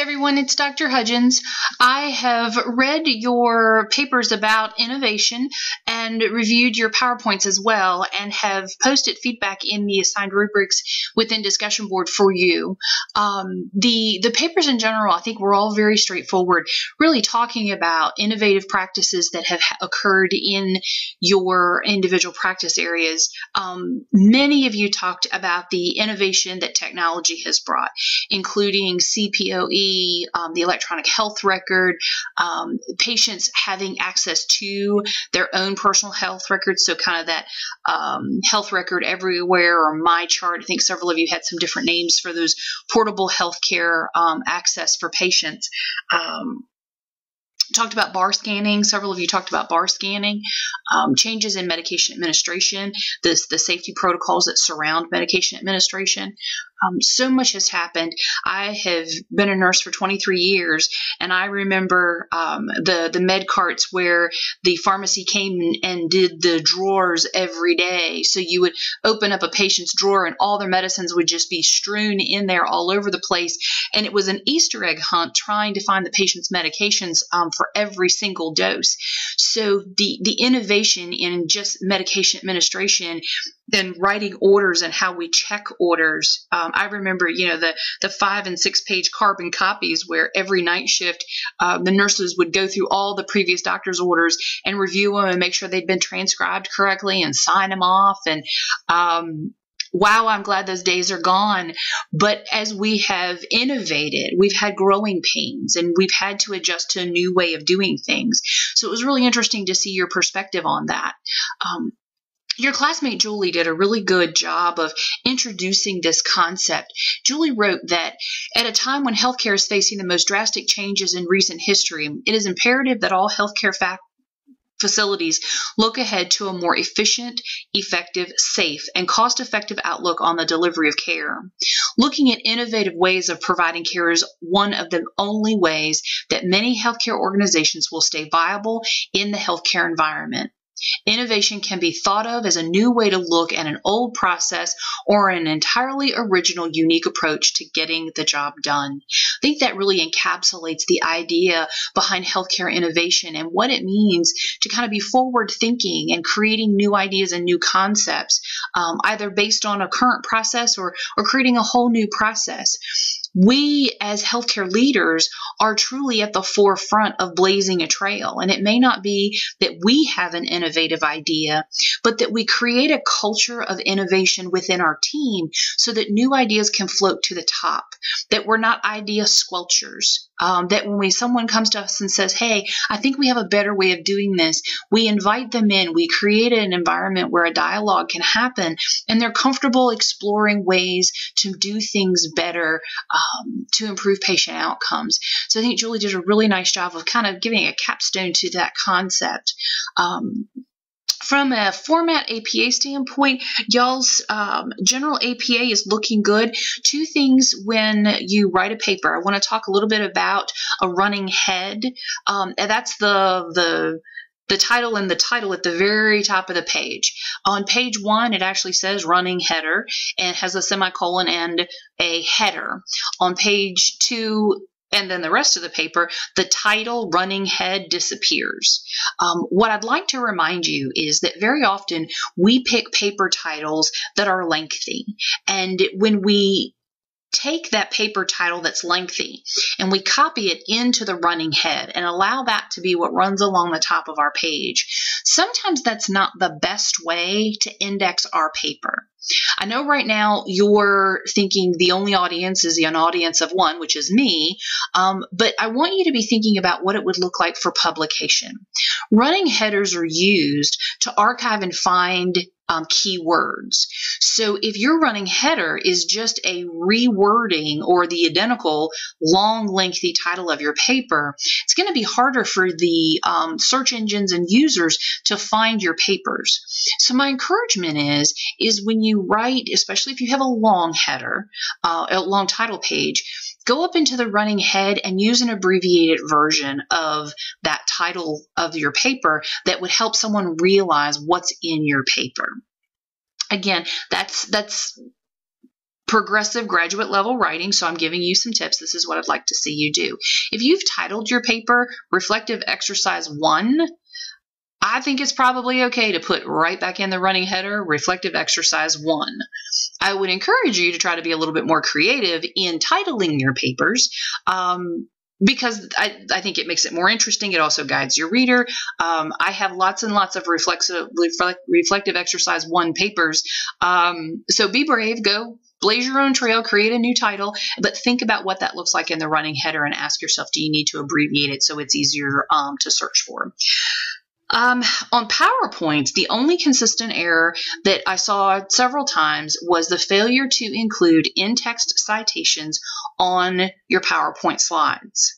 everyone, it's Dr. Hudgens. I have read your papers about innovation and reviewed your PowerPoints as well, and have posted feedback in the assigned rubrics within discussion board for you. The papers in general, I think, were all very straightforward, really talking about innovative practices that have occurred in your individual practice areas. Many of you talked about the innovation that technology has brought, including CPOE, the electronic health record, patients having access to their own personal health records, so kind of that health record everywhere, or my chart. I think several of you had some different names for those portable healthcare access for patients. Talked about bar scanning. Several of you talked about bar scanning, changes in medication administration, the safety protocols that surround medication administration. So much has happened. I have been a nurse for 23 years, and I remember the med carts where the pharmacy came and did the drawers every day. So you would open up a patient's drawer and all their medicines would just be strewn in there all over the place. And it was an Easter egg hunt trying to find the patient's medications for every single dose. So the innovation in just medication administration, then writing orders and how we check orders. I remember, the 5- and 6-page carbon copies where every night shift, the nurses would go through all the previous doctor's orders and review them and make sure they'd been transcribed correctly and sign them off. And wow, I'm glad those days are gone. But as we have innovated, we've had growing pains and we've had to adjust to a new way of doing things. So it was really interesting to see your perspective on that. Your classmate Julie did a really good job of introducing this concept. Julie wrote that at a time when healthcare is facing the most drastic changes in recent history, it is imperative that all healthcare facilities look ahead to a more efficient, effective, safe, and cost-effective outlook on the delivery of care. Looking at innovative ways of providing care is one of the only ways that many healthcare organizations will stay viable in the healthcare environment. Innovation can be thought of as a new way to look at an old process or an entirely original, unique approach to getting the job done. I think that really encapsulates the idea behind healthcare innovation and what it means to kind of be forward thinking and creating new ideas and new concepts, either based on a current process or creating a whole new process. We as healthcare leaders are truly at the forefront of blazing a trail. And it may not be that we have an innovative idea, but that we create a culture of innovation within our team so that new ideas can float to the top, that we're not idea squelchers, that when someone comes to us and says, hey, I think we have a better way of doing this, we invite them in, we create an environment where a dialogue can happen, and they're comfortable exploring ways to do things better, to improve patient outcomes. So I think Julie did a really nice job of kind of giving a capstone to that concept. From a format APA standpoint, y'all's general APA is looking good. Two things when you write a paper. I want to talk a little bit about a running head. And that's the title and the title at the very top of the page. On page 1, it actually says running header and has a semicolon and a header. On page 2, and then the rest of the paper, the title running head disappears. What I'd like to remind you is that very often we pick paper titles that are lengthy. And when we take that paper title that's lengthy and we copy it into the running head and allow that to be what runs along the top of our page, sometimes that's not the best way to index our paper. I know right now you're thinking the only audience is an audience of one, which is me, but I want you to be thinking about what it would look like for publication. Running headers are used to archive and find keywords. So if your running header is just a rewording or the identical long, lengthy title of your paper, it's going to be harder for the search engines and users to find your papers. So my encouragement is when you write, especially if you have a long header, a long title page, go up into the running head and use an abbreviated version of that title of your paper that would help someone realize what's in your paper. Again, that's progressive graduate level writing, so I'm giving you some tips. This is what I'd like to see you do. If you've titled your paper Reflective Exercise 1, I think it's probably okay to put right back in the running header, Reflective Exercise 1. I would encourage you to try to be a little bit more creative in titling your papers, because I think it makes it more interesting. It also guides your reader. I have lots and lots of reflective exercise 1 papers. So be brave, go blaze your own trail, create a new title, but think about what that looks like in the running header and ask yourself, do you need to abbreviate it so it's easier to search for? On PowerPoints, the only consistent error that I saw several times was the failure to include in-text citations on your PowerPoint slides.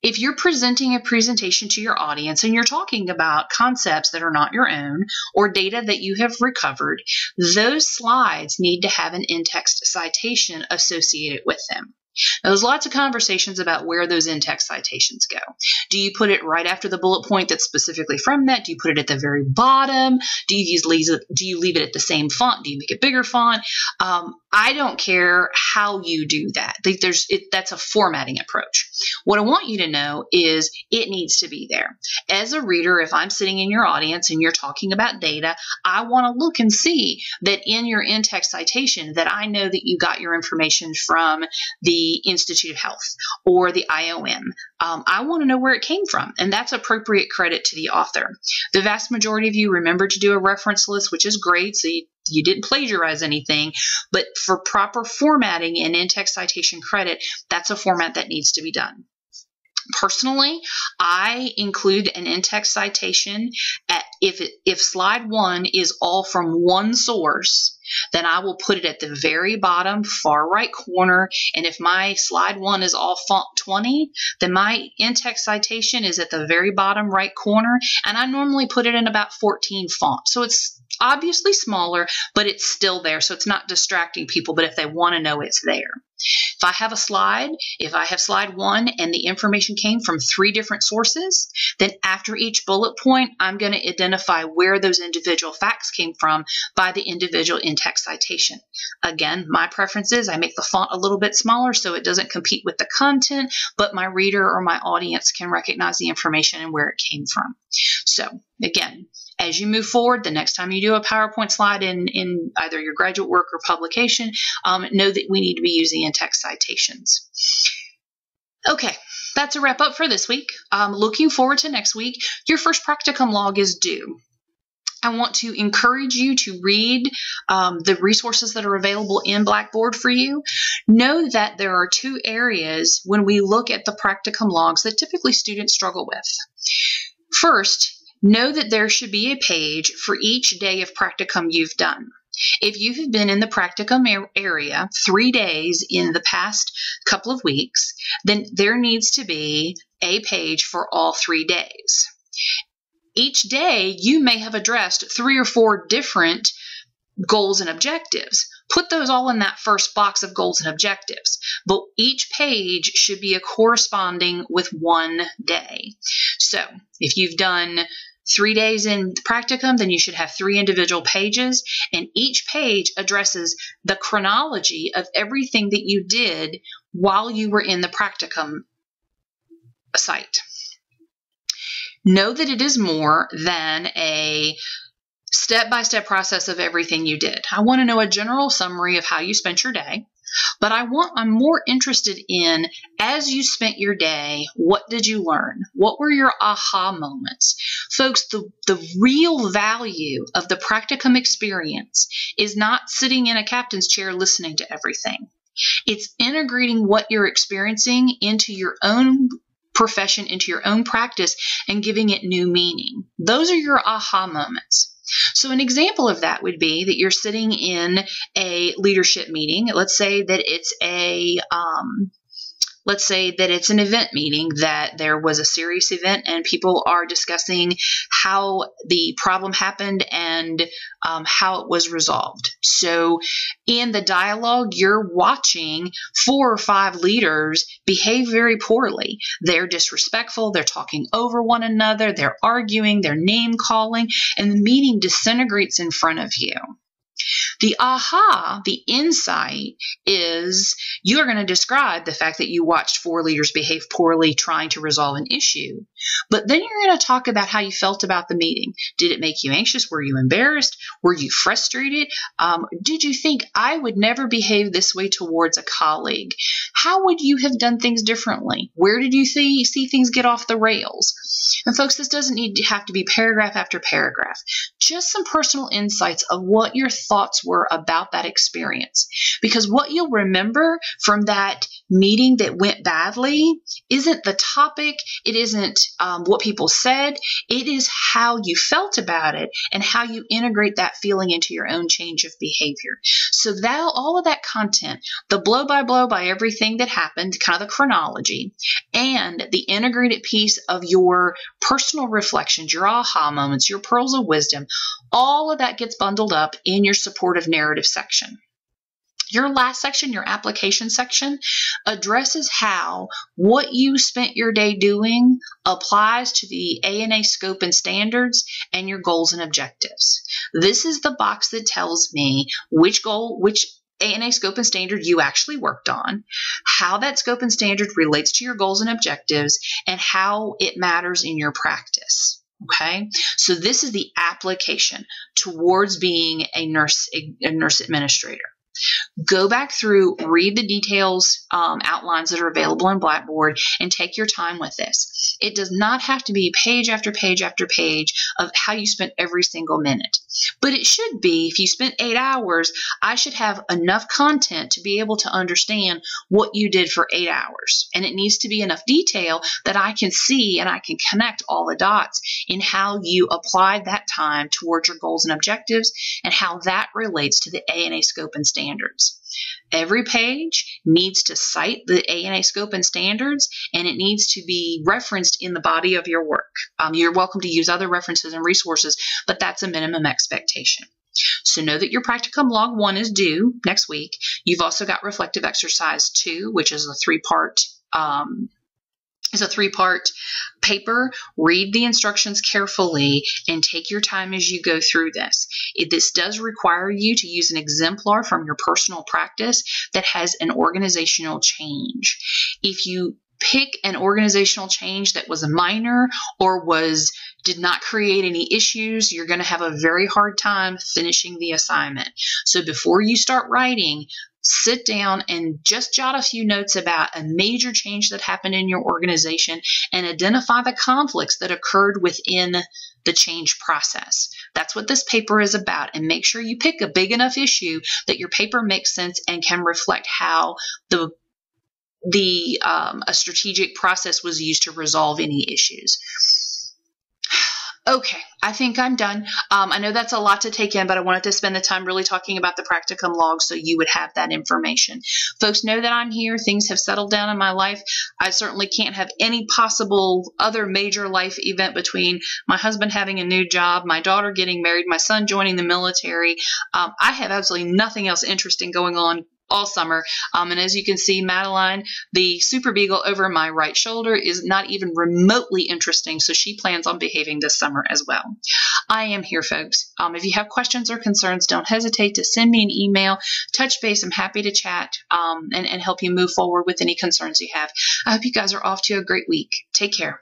If you're presenting a presentation to your audience and you're talking about concepts that are not your own or data that you have recovered, those slides need to have an in-text citation associated with them. Now, there's lots of conversations about where those in-text citations go. Do you put it right after the bullet point that's specifically from that? Do you put it at the very bottom? Do you leave it at the same font? Do you make it bigger font? I don't care how you do that. That's a formatting approach. What I want you to know is it needs to be there. As a reader, if I'm sitting in your audience and you're talking about data, I want to look and see that in your in-text citation that I know that you got your information from the Institute of Health or the IOM. I want to know where it came from, and that's appropriate credit to the author. The vast majority of you remember to do a reference list, which is great, so you didn't plagiarize anything, but for proper formatting and in-text citation credit, that's a format that needs to be done. Personally, I include an in-text citation if slide 1 is all from one source, then I will put it at the very bottom far right corner. And if my slide 1 is all font 20, then my in-text citation is at the very bottom right corner. And I normally put it in about 14 font. So it's obviously smaller, but it's still there. So it's not distracting people, but if they want to know, it's there. If I have slide 1 and the information came from 3 different sources, then after each bullet point, I'm going to identify where those individual facts came from by the individual in-text citation. Again, my preference is I make the font a little bit smaller so it doesn't compete with the content, but my reader or my audience can recognize the information and where it came from. So again, as you move forward, the next time you do a PowerPoint slide in either your graduate work or publication, know that we need to be using in-text citations. Okay, that's a wrap up for this week. Looking forward to next week. Your first practicum log is due. I want to encourage you to read the resources that are available in Blackboard for you. Know that there are 2 areas when we look at the practicum logs that typically students struggle with. First, know that there should be a page for each day of practicum you've done. If you have been in the practicum area 3 days in the past couple of weeks, then there needs to be a page for all 3 days. Each day, you may have addressed 3 or 4 different goals and objectives. Put those all in that first box of goals and objectives, but each page should be a corresponding with 1 day. So if you've done 3 days in practicum, then you should have 3 individual pages, and each page addresses the chronology of everything that you did while you were in the practicum site. Know that it is more than a step-by-step process of everything you did. I want to know a general summary of how you spent your day, but I'm more interested in, as you spent your day, what did you learn? What were your aha moments? Folks, the real value of the practicum experience is not sitting in a captain's chair listening to everything. It's integrating what you're experiencing into your own profession, into your own practice, and giving it new meaning. Those are your aha moments. So an example of that would be that you're sitting in a leadership meeting. Let's say that it's an event meeting, that there was a serious event and people are discussing how the problem happened and how it was resolved. So in the dialogue, you're watching 4 or 5 leaders behave very poorly. They're disrespectful, they're talking over one another, they're arguing, they're name calling, and the meeting disintegrates in front of you. The aha, the insight, is you're going to describe the fact that you watched 4 leaders behave poorly trying to resolve an issue. But then you're going to talk about how you felt about the meeting. Did it make you anxious? Were you embarrassed? Were you frustrated? Did you think, I would never behave this way towards a colleague? How would you have done things differently? Where did you see things get off the rails? And folks, this doesn't need to have to be paragraph after paragraph. Just some personal insights of what your thoughts were about that experience. Because what you'll remember from that meeting that went badly isn't the topic, it isn't what people said, it is how you felt about it and how you integrate that feeling into your own change of behavior. So that all of that content, the blow by everything that happened, kind of the chronology, and the integrated piece of your personal reflections, your aha moments, your pearls of wisdom, all of that gets bundled up in your supportive narrative section. Your last section, your application section, addresses how what you spent your day doing applies to the ANA scope and standards and your goals and objectives. This is the box that tells me which ANA scope and standard you actually worked on, how that scope and standard relates to your goals and objectives, and how it matters in your practice. Okay, so this is the application towards being a nurse administrator. Go back through, read the details, outlines that are available in Blackboard, and take your time with this. It does not have to be page after page after page of how you spent every single minute. But it should be, if you spent 8 hours, I should have enough content to be able to understand what you did for 8 hours. And it needs to be enough detail that I can see and I can connect all the dots in how you applied that time towards your goals and objectives and how that relates to the ANA scope and standards. Every page needs to cite the ANA scope and standards, and it needs to be referenced in the body of your work. You're welcome to use other references and resources, but that's a minimum expectation. So know that your practicum log 1 is due next week. You've also got reflective exercise 2, which is a three-part paper. Read the instructions carefully and take your time as you go through this. This does require you to use an exemplar from your personal practice that has an organizational change. If you pick an organizational change that was a minor or did not create any issues, you're going to have a very hard time finishing the assignment. So before you start writing, sit down and just jot a few notes about a major change that happened in your organization and identify the conflicts that occurred within the change process. That's what this paper is about, and make sure you pick a big enough issue that your paper makes sense and can reflect how a strategic process was used to resolve any issues. Okay, I think I'm done. I know that's a lot to take in, but I wanted to spend the time really talking about the practicum log so you would have that information. Folks know that I'm here. Things have settled down in my life. I certainly can't have any possible other major life event between my husband having a new job, my daughter getting married, my son joining the military. I have absolutely nothing else interesting going on all summer. And as you can see, Madeline, the Super Beagle over my right shoulder, is not even remotely interesting, so she plans on behaving this summer as well. I am here, folks. If you have questions or concerns, don't hesitate to send me an email, touch base. I'm happy to chat and help you move forward with any concerns you have. I hope you guys are off to a great week. Take care.